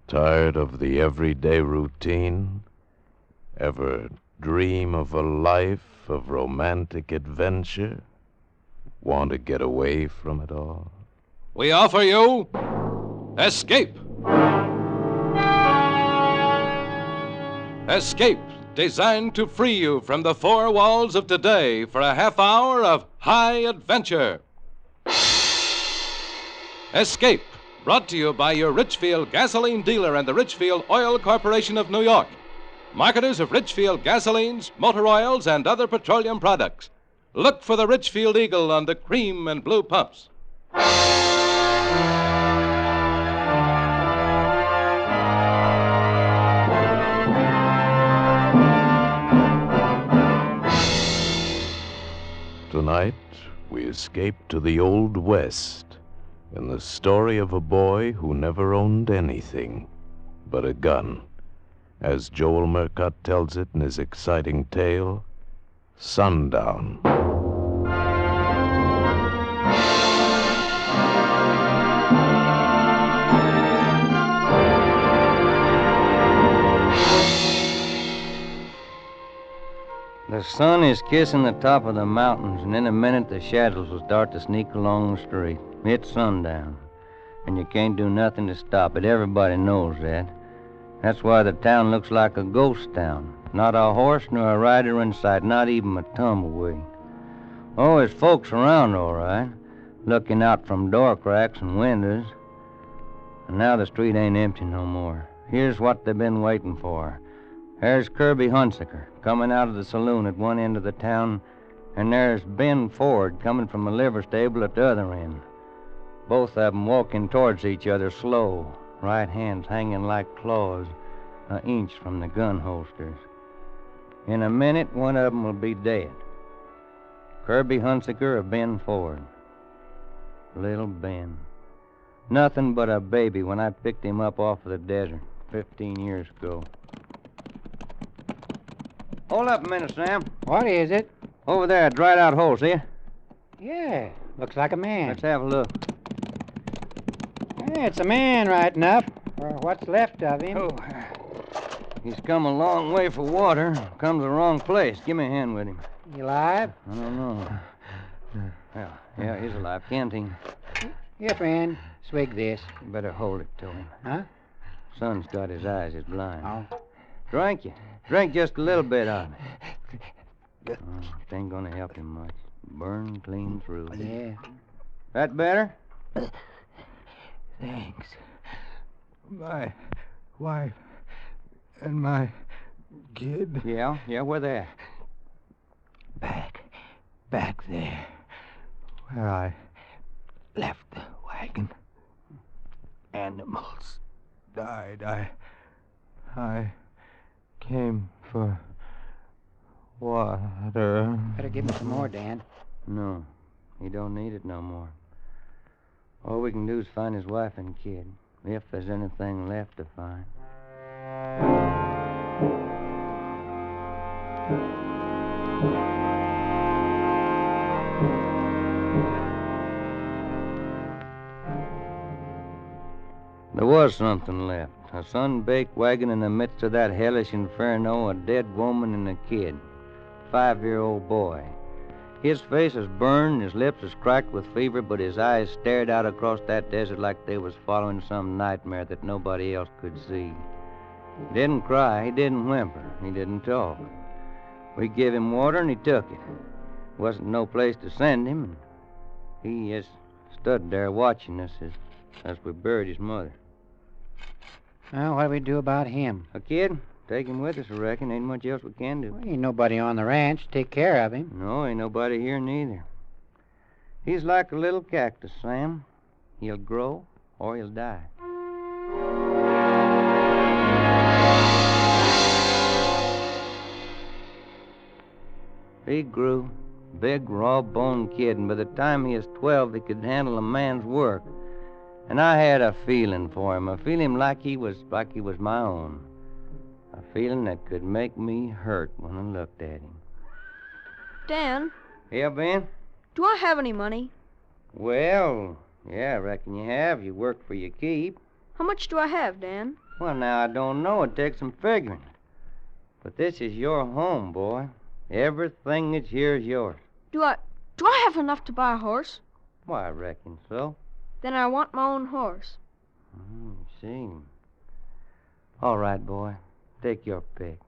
Tired of the everyday routine? Ever dream of a life of romantic adventure? Want to get away from it all? We offer you Escape. Escape, designed to free you from the four walls of today for a half hour of high adventure. Escape, brought to you by your Richfield gasoline dealer and the Richfield Oil Corporation of New York, marketers of Richfield gasolines, motor oils, and other petroleum products. Look for the Richfield Eagle on the cream and blue pumps. Tonight, we escape to the Old West in the story of a boy who never owned anything but a gun. As Joel Murcott tells it in his exciting tale, Sundown. The sun is kissing the top of the mountains, and in a minute the shadows will start to sneak along the street. It's sundown, and you can't do nothing to stop it. Everybody knows that. That's why the town looks like a ghost town. Not a horse nor a rider in sight, not even a tumbleweed. Oh, there's folks around, all right, looking out from door cracks and windows. And now the street ain't empty no more. Here's what they've been waiting for. There's Kirby Hunsaker coming out of the saloon at one end of the town, and there's Ben Ford coming from the liver stable at the other end. Both of them walking towards each other slow, right hands hanging like claws, an inch from the gun holsters. In a minute, one of them will be dead. Kirby Hunsaker or Ben Ford. Little Ben. Nothing but a baby when I picked him up off of the desert 15 years ago. Hold up a minute, Sam. What is it? Over there, a dried-out hole, see you? Yeah, looks like a man. Let's have a look. Yeah, it's a man right enough, or what's left of him. Oh, he's come a long way for water. Come to the wrong place. Give me a hand with him. You alive? I don't know. Yeah, he's alive. Can't he? Here, friend. Swig this. You better hold it to him. Huh? Son's got his eyes. He's blind. Oh. Drink you. Drink just a little bit of it. It ain't gonna help him much. Burn clean through. Yeah. That better? Thanks. My wife and my kid. Yeah, where they at? Back there, where I left the wagon. Animals died. I came for water. Better give him some more, Dan. No, he don't need it no more. All we can do is find his wife and kid, if there's anything left to find. There was something left. A sun-baked wagon in the midst of that hellish inferno, a dead woman and a kid. 5-year-old boy. His face is burned, his lips is cracked with fever, but his eyes stared out across that desert like they was following some nightmare that nobody else could see. He didn't cry, he didn't whimper, he didn't talk. We gave him water and he took it. Wasn't no place to send him. He just stood there watching us as we buried his mother. Well, what do we do about him? A kid? Take him with us, I reckon. Ain't much else we can do. Well, ain't nobody on the ranch to take care of him. No, ain't nobody here neither. He's like a little cactus, Sam. He'll grow or he'll die. He grew. Big, raw-boned kid, and by the time he was 12, he could handle a man's work. And I had a feeling for him, a feeling like he was my own. A feeling that could make me hurt when I looked at him. Dan? Yeah, Ben? Do I have any money? Well, yeah, I reckon you have. You work for your keep. How much do I have, Dan? Well, now, I don't know. It takes some figuring. But this is your home, boy. Everything that's here is yours. Do I have enough to buy a horse? Why, I reckon so. Then I want my own horse. See. All right, boy. Take your pick.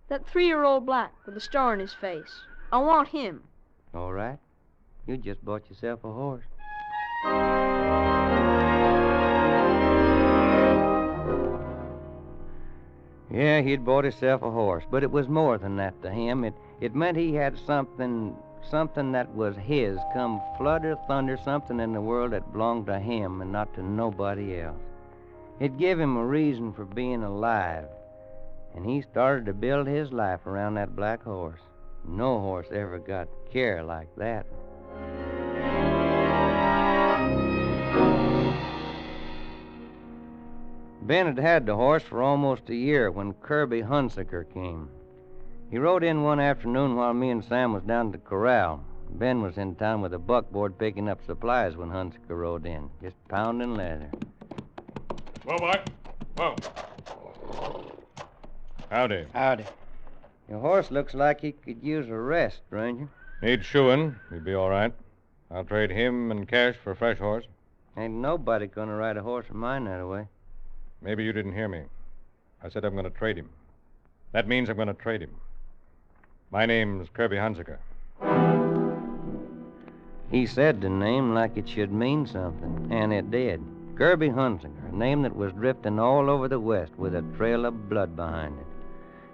That 3-year-old black with a star on his face. I want him. All right. You just bought yourself a horse. Yeah, he'd bought himself a horse, but it was more than that to him. It meant he had something that was his, come flood or thunder, something in the world that belonged to him and not to nobody else. It gave him a reason for being alive, and he started to build his life around that black horse. No horse ever got care like that. Ben had had the horse for almost a year when Kirby Hunsaker came. He rode in one afternoon while me and Sam was down at the corral. Ben was in town with a buckboard picking up supplies when Hunsaker rode in, just pounding leather. Whoa, boy. Whoa. Howdy. Howdy. Your horse looks like he could use a rest, Ranger. Needs shoeing. He'd be all right. I'll trade him and cash for a fresh horse. Ain't nobody gonna ride a horse of mine that way. Maybe you didn't hear me. I said I'm going to trade him. That means I'm going to trade him. My name's Kirby Hunsaker. He said the name like it should mean something, and it did. Kirby Hunsaker, a name that was drifting all over the West with a trail of blood behind it.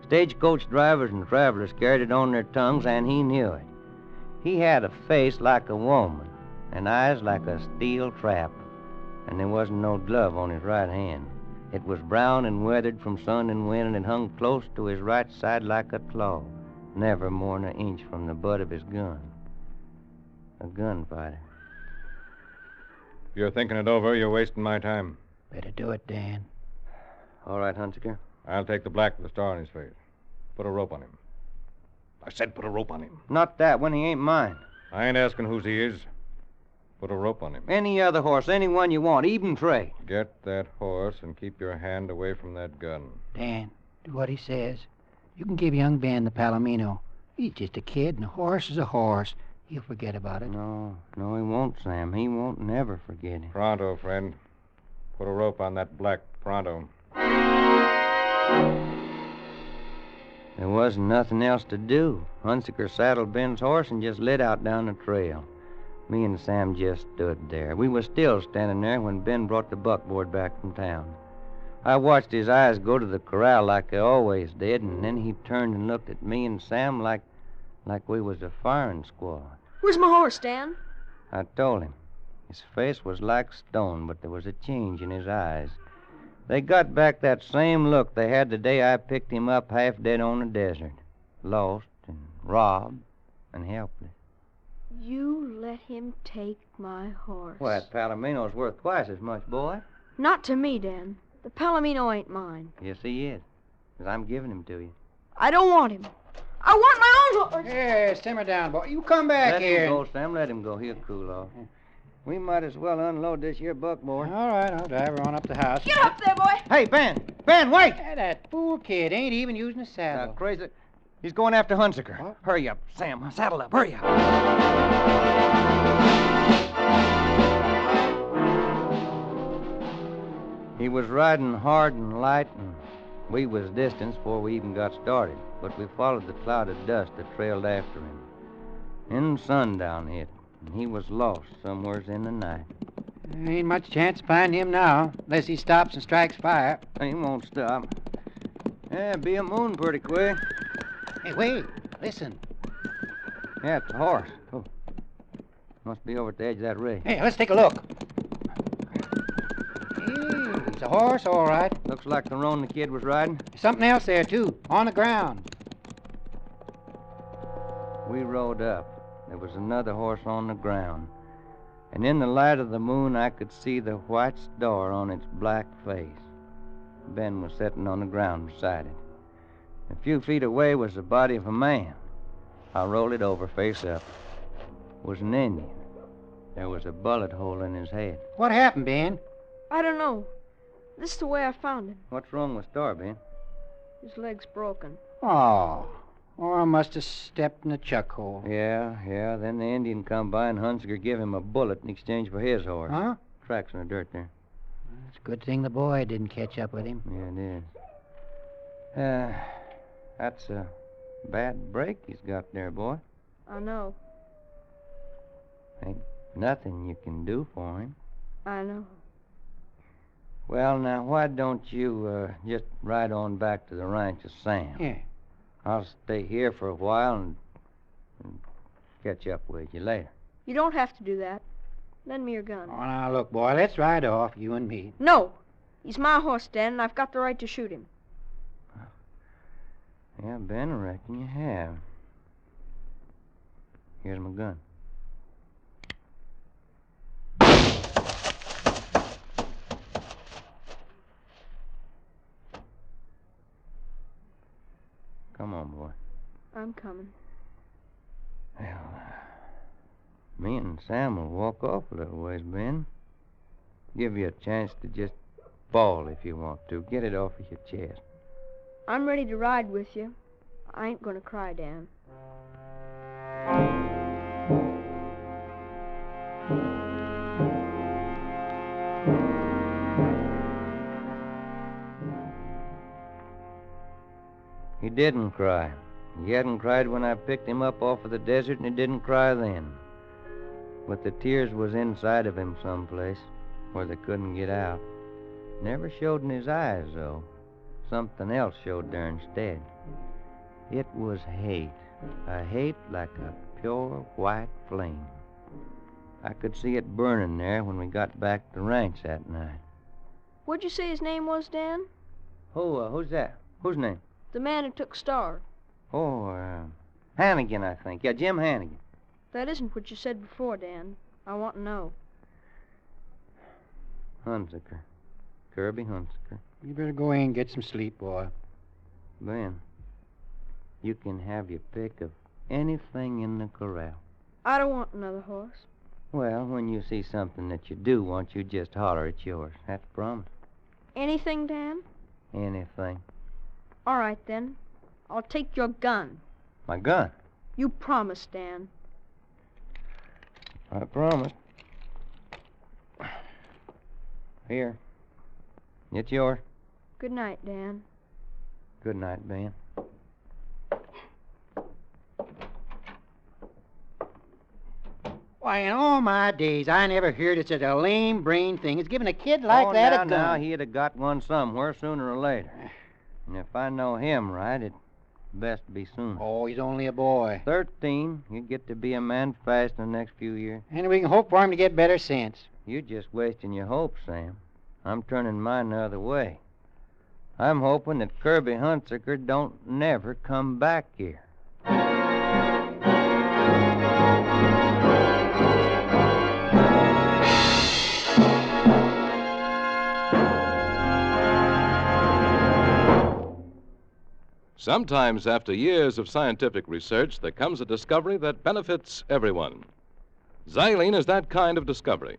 Stagecoach drivers and travelers carried it on their tongues, and he knew it. He had a face like a woman, and eyes like a steel trap, and there wasn't no glove on his right hand. It was brown and weathered from sun and wind, and it hung close to his right side like a claw, never more'n an inch from the butt of his gun. A gunfighter. If you're thinking it over, you're wasting my time. Better do it, Dan. All right, Hunsaker. I'll take the black with the star on his face. Put a rope on him. I said put a rope on him. Not that one. He ain't mine. I ain't asking whose he is. Put a rope on him. Any other horse, any one you want, even trade. Get that horse and keep your hand away from that gun. Dan, do what he says. You can give young Ben the Palomino. He's just a kid, and a horse is a horse. He'll forget about it. No, he won't, Sam. He won't never forget it. Pronto, friend. Put a rope on that black pronto. There wasn't nothing else to do. Hunsaker saddled Ben's horse and just lit out down the trail. Me and Sam just stood there. We was still standing there when Ben brought the buckboard back from town. I watched his eyes go to the corral like they always did, and then he turned and looked at me and Sam like we was a firing squad. Where's my horse, Dan? I told him. His face was like stone, but there was a change in his eyes. They got back that same look they had the day I picked him up half dead on the desert. Lost and robbed and helpless. You let him take my horse. Well, that Palomino's worth twice as much, boy. Not to me, Dan. The Palomino ain't mine. Yes, he is. 'Cause I'm giving him to you. I don't want him. I want my own horse. Here, simmer down, boy. You come back Let here. him go, Sam. Let him go. He'll cool off. We might as well unload this here buckboard. All right, I'll drive her on up the house. Get up there, boy. Hey, Ben! Ben, wait! That fool kid ain't even using a saddle. Crazy. He's going after Hunsaker. What? Hurry up, Sam. Saddle up. Hurry up. He was riding hard and light, and we was distant before we even got started. But we followed the cloud of dust that trailed after him. Then sundown hit, and he was lost somewheres in the night. There ain't much chance of finding him now, unless he stops and strikes fire. He won't stop. Yeah, be a moon pretty quick. Hey, wait. Listen. Yeah, it's a horse. Oh. Must be over at the edge of that ridge. Hey, let's take a look. Hey, he's a horse, all right. Looks like the roan the kid was riding. There's something else there, too, on the ground. We rode up. There was another horse on the ground. And in the light of the moon, I could see the white star on its black face. Ben was sitting on the ground beside it. A few feet away was the body of a man. I rolled it over face up. It was an Indian. There was a bullet hole in his head. What happened, Ben? I don't know. This is the way I found him. What's wrong with Star, Ben? His leg's broken. Oh, or I must have stepped in a chuck hole. Yeah. Then the Indian come by and Hunziker give him a bullet in exchange for his horse. Huh? Tracks in the dirt there. It's a good thing the boy didn't catch up with him. Yeah, it is. That's a bad break he's got there, boy. I know. Ain't nothing you can do for him. I know. Well, now, why don't you just ride on back to the ranch of Sam? Yeah. I'll stay here for a while and catch up with you later. You don't have to do that. Lend me your gun. Oh, now, look, boy, let's ride off, you and me. No. He's my horse, Dan, and I've got the right to shoot him. Yeah, Ben, I reckon you have. Here's my gun. Come on, boy. I'm coming. Well, me and Sam will walk off a little ways, Ben. Give you a chance to just bawl if you want to. Get it off of your chest. I'm ready to ride with you. I ain't gonna cry, Dan. He didn't cry. He hadn't cried when I picked him up off of the desert, and he didn't cry then. But the tears was inside of him someplace, where they couldn't get out. Never showed in his eyes, though. Something else showed there instead. It was hate. A hate like a pure white flame. I could see it burning there when we got back to the ranch that night. What'd you say his name was, Dan? Who's that? Whose name? The man who took Star. Hannigan, I think. Yeah, Jim Hannigan. That isn't what you said before, Dan. I want to know. Hunziker. Kirby Hunziker. You better go in and get some sleep, boy. Ben, you can have your pick of anything in the corral. I don't want another horse. Well, when you see something that you do want, you just holler it's yours. That's a promise. Anything, Dan? Anything. All right, then. I'll take your gun. My gun? You promised, Dan. I promised. Here. It's yours. Good night, Dan. Good night, Ben. Why, in all my days, I never heard of such a lame brain thing as giving a kid like that a gun. Now, he'd have got one somewhere sooner or later. And if I know him right, it'd best be soon. Oh, he's only a boy. 13. He'll get to be a man fast in the next few years. And we can hope for him to get better sense. You're just wasting your hopes, Sam. I'm turning mine the other way. I'm hoping that Kirby Hunziker don't never come back here. Sometimes, after years of scientific research, there comes a discovery that benefits everyone. Xylene is that kind of discovery.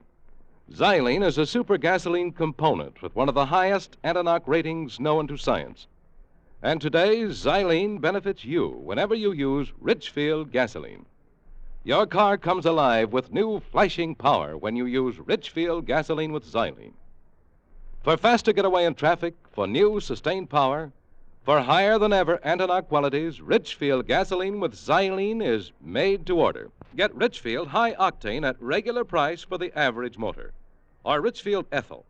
Xylene is a super gasoline component with one of the highest anti-knock ratings known to science. And today, Xylene benefits you whenever you use Richfield gasoline. Your car comes alive with new flashing power when you use Richfield gasoline with Xylene. For faster getaway in traffic, for new sustained power, for higher than ever anti-knock qualities, Richfield gasoline with Xylene is made to order. Get Richfield high octane at regular price for the average motor. Or Richfield ethyl.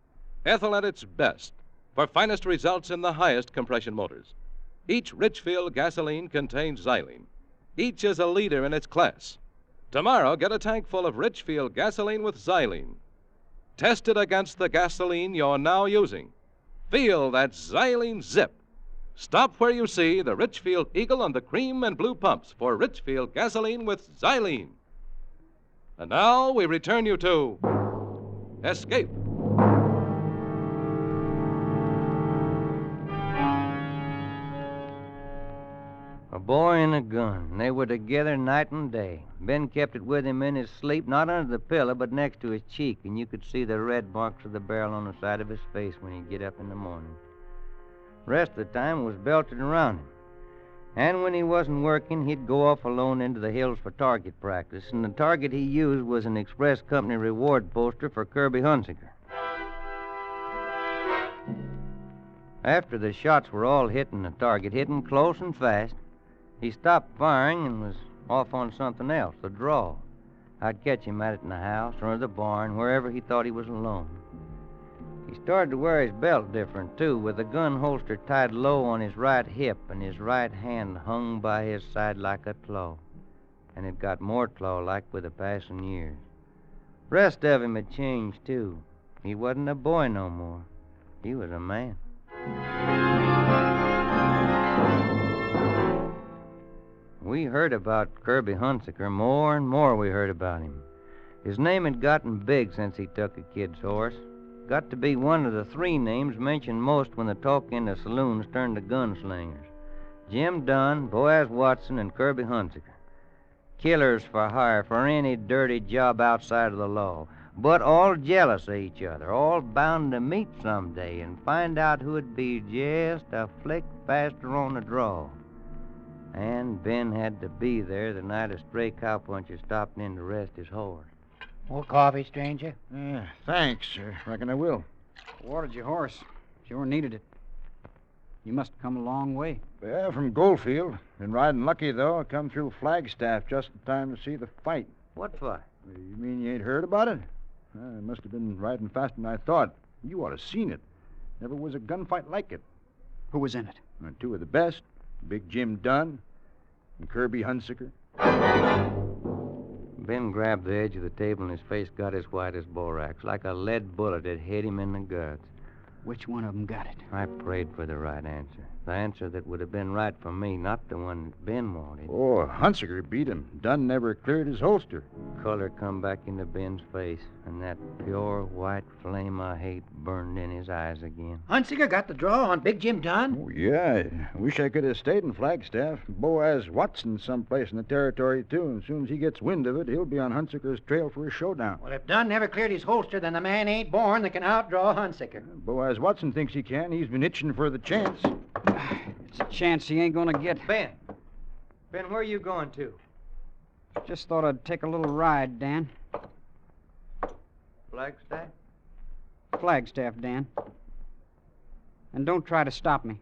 Ethyl at its best for finest results in the highest compression motors. Each Richfield gasoline contains Xylene. Each is a leader in its class. Tomorrow, get a tank full of Richfield gasoline with Xylene. Test it against the gasoline you're now using. Feel that Xylene zip. Stop where you see the Richfield Eagle and the cream and blue pumps for Richfield gasoline with Xylene. And now we return you to Escape. A A boy and a gun. They were together night and day. Ben kept it with him in his sleep, not under the pillow, but next to his cheek, and you could see the red marks of the barrel on the side of his face when he'd get up in the morning. The rest of the time it was belted around him. And when he wasn't working, he'd go off alone into the hills for target practice, and the target he used was an Express Company reward poster for Kirby Hunsaker. After the shots were all hitting the target, hitting close and fast, he stopped firing and was off on something else, a draw. I'd catch him at it in the house or the barn, wherever he thought he was alone. He started to wear his belt different, too, with the gun holster tied low on his right hip and his right hand hung by his side like a claw. And it got more claw-like with the passing years. Rest of him had changed, too. He wasn't a boy no more. He was a man. We heard about Kirby Hunsaker. More and more we heard about him. His name had gotten big since he took a kid's horse. Got to be one of the three names mentioned most when the talk in the saloons turned to gunslingers. Jim Dunn, Boaz Watson, and Kirby Hunsaker. Killers for hire for any dirty job outside of the law, but all jealous of each other, all bound to meet someday and find out who'd be just a flick faster on the draw. And Ben had to be there the night a stray cowpuncher stopped in to rest his horse. More coffee, stranger? Thanks. Reckon I will. Watered your horse. Sure needed it. You must have come a long way. Yeah, from Goldfield. Been riding lucky, though. I come through Flagstaff just in time to see the fight. What fight? You mean you ain't heard about it? I must have been riding faster than I thought. You ought to seen it. Never was a gunfight like it. Who was in it? Two of the best. Big Jim Dunn and Kirby Hunsaker. Ben grabbed the edge of the table and his face got as white as borax, like a lead bullet had hit him in the guts. Which one of them got it? I prayed for the right answer. The answer that would have been right for me, not the one that Ben wanted. Oh, Hunsaker beat him. Dunn never cleared his holster. Color come back into Ben's face, and that pure white flame I hate burned in his eyes again. Hunsaker got the draw on Big Jim Dunn? Oh, yeah. I wish I could have stayed in Flagstaff. Boaz Watson someplace in the territory, too. And as soon as he gets wind of it, he'll be on Hunsaker's trail for a showdown. Well, if Dunn never cleared his holster, then the man ain't born that can outdraw Hunsaker. Boaz Watson thinks he can. He's been itching for the chance. It's a chance he ain't gonna get. Ben, where are you going to? Just thought I'd take a little ride, Dan. Flagstaff? Flagstaff, Dan. And don't try to stop me.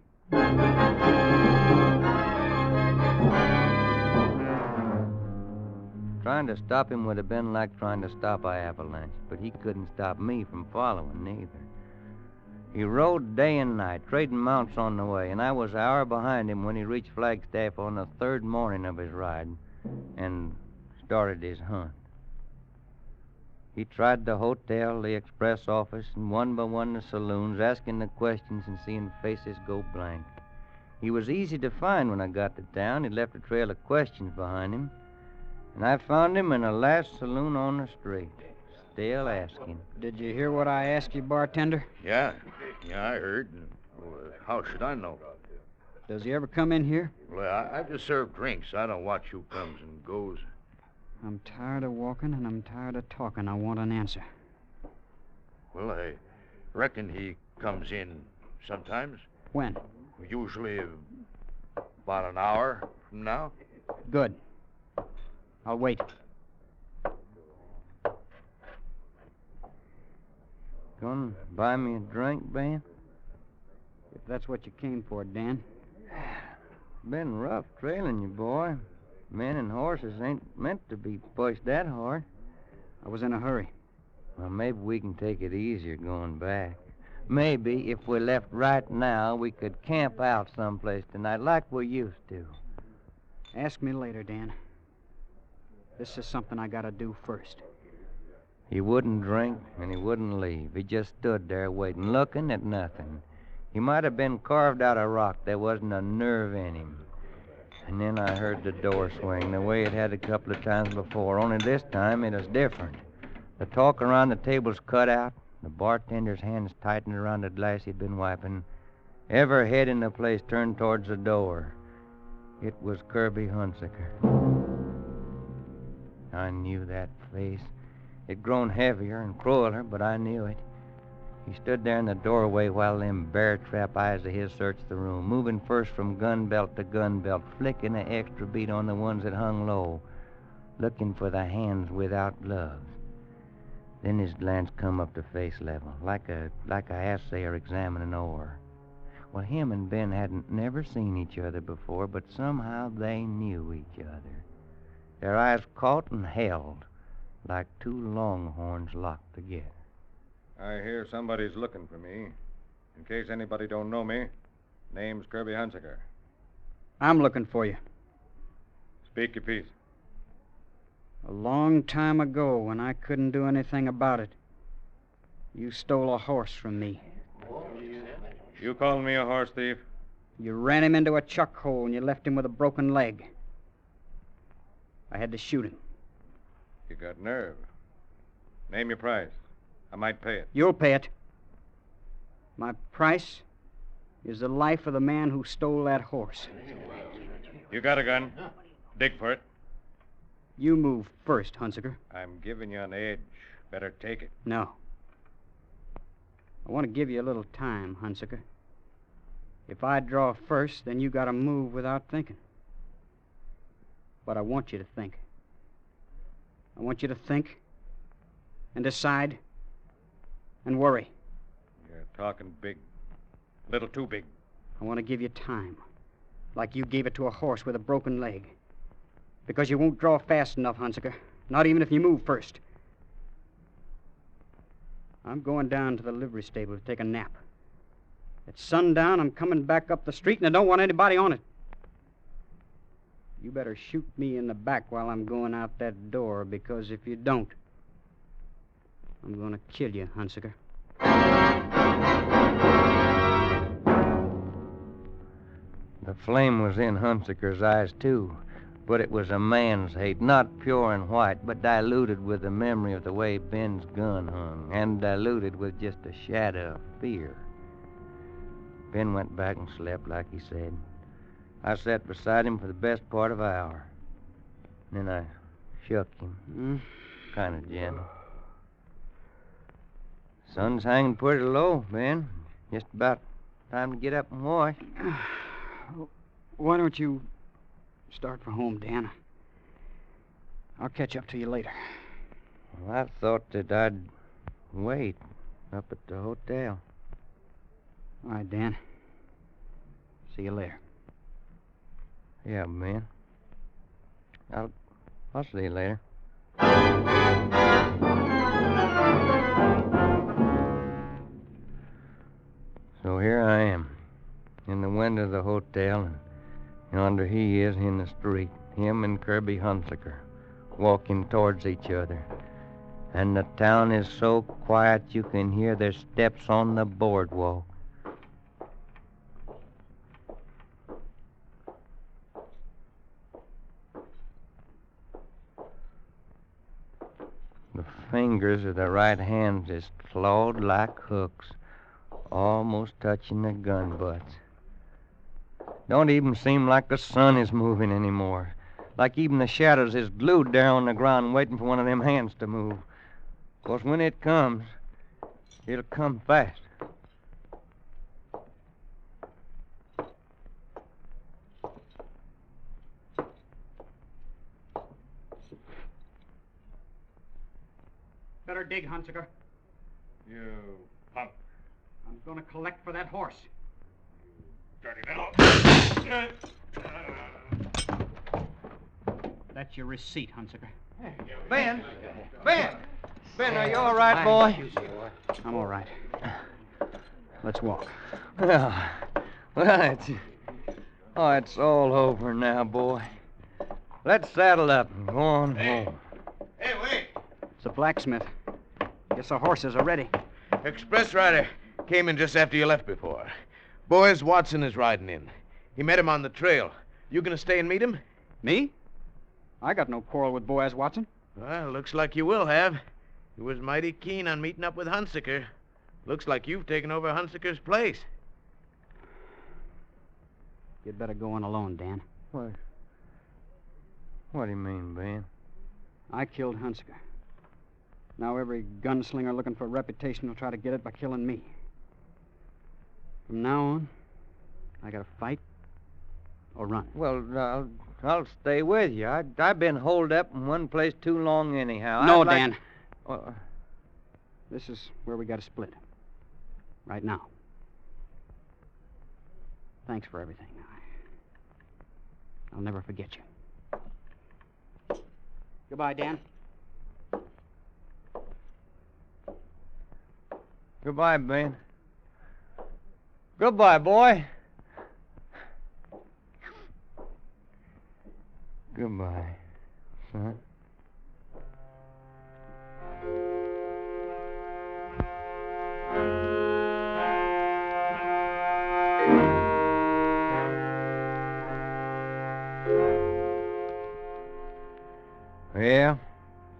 Trying to stop him would have been like trying to stop an avalanche, but he couldn't stop me from following neither. He rode day and night, trading mounts on the way, and I was an hour behind him when he reached Flagstaff on the third morning of his ride and started his hunt. He tried the hotel, the express office, and one by one the saloons, asking the questions and seeing faces go blank. He was easy to find when I got to town. He'd left a trail of questions behind him, and I found him in the last saloon on the street, still asking. Did you hear what I asked you, bartender? Yeah, I heard. How should I know? Does he ever come in here? Well, I just serve drinks. I don't watch who comes and goes. I'm tired of walking and I'm tired of talking. I want an answer. Well, I reckon he comes in sometimes. When? Usually about an hour from now. Good. I'll wait. Gonna buy me a drink, Ben? If that's what you came for, Dan. Been rough trailing you, boy. Men and horses ain't meant to be pushed that hard. I was in a hurry. Well, maybe we can take it easier going back. Maybe if we left right now, we could camp out someplace tonight like we used to. Ask me later, Dan. This is something I gotta do first. He wouldn't drink, and he wouldn't leave. He just stood there waiting, looking at nothing. He might have been carved out of rock. There wasn't a nerve in him. And then I heard the door swing, the way it had a couple of times before, only this time it was different. The talk around the table's cut out, the bartender's hands tightened around the glass he'd been wiping. Every head in the place turned towards the door. It was Kirby Hunsaker. I knew that face. It'd grown heavier and crueler, but I knew it. He stood there in the doorway while them bear-trap eyes of his searched the room, moving first from gun belt to gun belt, flicking the extra bead on the ones that hung low, looking for the hands without gloves. Then his glance come up to face level, like a assayer examining ore. Well, him and Ben hadn't never seen each other before, but somehow they knew each other. Their eyes caught and held, like two longhorns locked together. I hear somebody's looking for me. In case anybody don't know me, name's Kirby Hunsaker. I'm looking for you. Speak your piece. A long time ago, when I couldn't do anything about it, you stole a horse from me. You calling me a horse thief? You ran him into a chuck hole and you left him with a broken leg. I had to shoot him. You got nerve. Name your price. I might pay it. You'll pay it. My price is the life of the man who stole that horse. You got a gun. Dig for it. You move first, Hunsaker. I'm giving you an edge. Better take it. No. I want to give you a little time, Hunsaker. If I draw first, then you gotta move without thinking. But I want you to think. I want you to think and decide and worry. You're talking big. A little too big. I want to give you time, like you gave it to a horse with a broken leg. Because you won't draw fast enough, Hunsaker. Not even if you move first. I'm going down to the livery stable to take a nap. At sundown, I'm coming back up the street, and I don't want anybody on it. You better shoot me in the back while I'm going out that door, because if you don't, I'm going to kill you, Hunsaker. The flame was in Hunsaker's eyes, too. But it was a man's hate, not pure and white, but diluted with the memory of the way Ben's gun hung, and diluted with just a shadow of fear. Ben went back and slept like he said. I sat beside him for the best part of an hour. Then I shook him, kind of gentle. Sun's hanging pretty low, Ben. Just about time to get up and wash. Why don't you start for home, Dan? I'll catch up to you later. Well, I thought that I'd wait up at the hotel. All right, Dan. See you later. Yeah, Ben. I'll see you later. So here I am, in the window of the hotel, and yonder he is in the street, him and Kirby Hunsaker, walking towards each other. And the town is so quiet you can hear their steps on the boardwalk. The fingers of the right hand is clawed like hooks, almost touching the gun butts. Don't even seem like the sun is moving anymore. Like even the shadows is glued there on the ground waiting for one of them hands to move. 'Cause when it comes, it'll come fast. Better dig, Hunsaker. You punk. I'm going to collect for that horse. Dirty little. That's your receipt, Hunsaker. Ben! Ben! Ben, are you all right, boy? I'm all right. Let's walk. Well, it's all over now, boy. Let's saddle up and go on home. Hey, wait. It's a blacksmith. Guess the horses are ready. Express rider came in just after you left before. Boys, Watson is riding in. He met him on the trail. You gonna stay and meet him? Me? I got no quarrel with Boaz Watson. Well, looks like you will have. He was mighty keen on meeting up with Hunsaker. Looks like you've taken over Hunsaker's place. You'd better go on alone, Dan. What do you mean, Ben? I killed Hunsaker. Now every gunslinger looking for a reputation will try to get it by killing me. From now on, I gotta fight or run. Well, I'll stay with you. I've been holed up in one place too long anyhow. No, I'd like- Dan. Well, This is where we gotta split. Right now. Thanks for everything. I'll never forget you. Goodbye, Dan. goodbye, Ben. Goodbye, boy. Goodbye, son.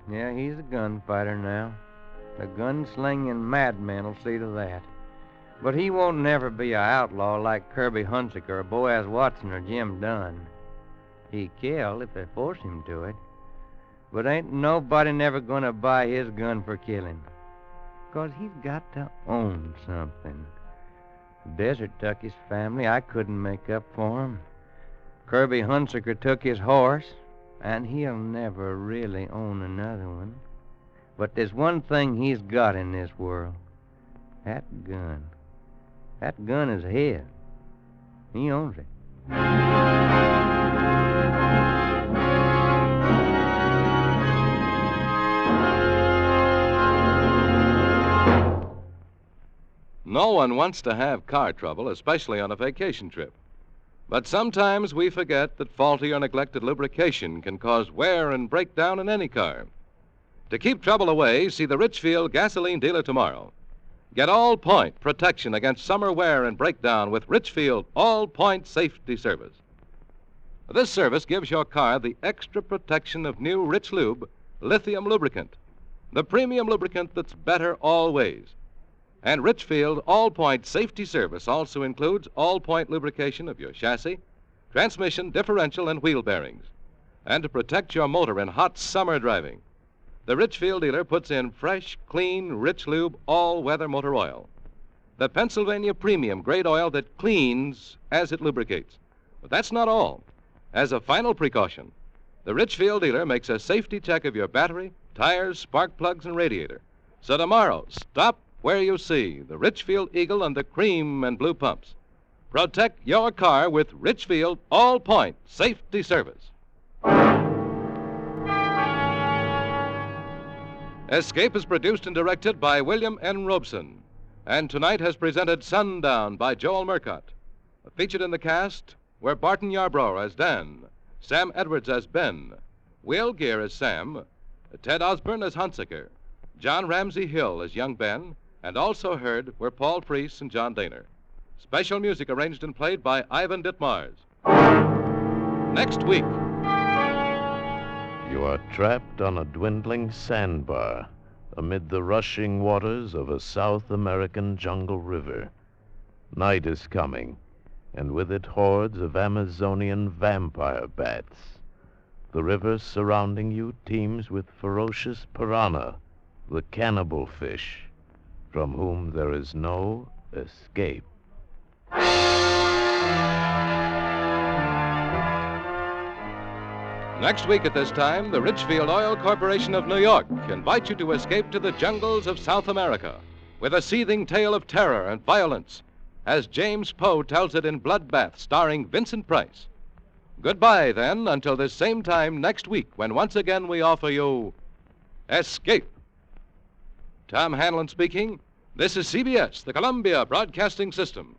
Yeah, he's a gunfighter now. The gunslinging madman will see to that. But he won't never be a outlaw like Kirby Hunsaker or Boaz Watson or Jim Dunn. He kill if they force him to it. But ain't nobody never gonna buy his gun for killing. 'Cause he's got to own something. The desert took his family. I couldn't make up for him. Kirby Hunsaker took his horse, and he'll never really own another one. But there's one thing he's got in this world. That gun. That gun is his. He owns it. No one wants to have car trouble, especially on a vacation trip. But sometimes we forget that faulty or neglected lubrication can cause wear and breakdown in any car. To keep trouble away, see the Richfield gasoline dealer tomorrow. Get all-point protection against summer wear and breakdown with Richfield all-point safety service. This service gives your car the extra protection of new Rich Lube lithium lubricant, the premium lubricant that's better always. And Richfield all-point safety service also includes all-point lubrication of your chassis, transmission, differential, and wheel bearings. And to protect your motor in hot summer driving, the Richfield dealer puts in fresh, clean, Rich Lube all-weather motor oil. The Pennsylvania premium grade oil that cleans as it lubricates. But that's not all. As a final precaution, the Richfield dealer makes a safety check of your battery, tires, spark plugs, and radiator. So tomorrow, stop where you see the Richfield Eagle and the cream and blue pumps. Protect your car with Richfield all-point safety service. Escape is produced and directed by William N. Robeson, and tonight has presented Sundown by Joel Murcott. Featured in the cast were Barton Yarbrough as Dan, Sam Edwards as Ben, Will Gear as Sam, Ted Osborne as Hunsaker, John Ramsey Hill as young Ben, and also heard were Paul Preece and John Daner. Special music arranged and played by Ivan Ditmars. Next week. You are trapped on a dwindling sandbar amid the rushing waters of a South American jungle river. Night is coming, and with it hordes of Amazonian vampire bats. The river surrounding you teems with ferocious piranha, the cannibal fish, from whom there is no escape. Next week at this time, the Richfield Oil Corporation of New York invites you to escape to the jungles of South America with a seething tale of terror and violence, as James Poe tells it in Bloodbath, starring Vincent Price. Goodbye, then, until this same time next week, when once again we offer you Escape. Tom Hanlon speaking. This is CBS, the Columbia Broadcasting System.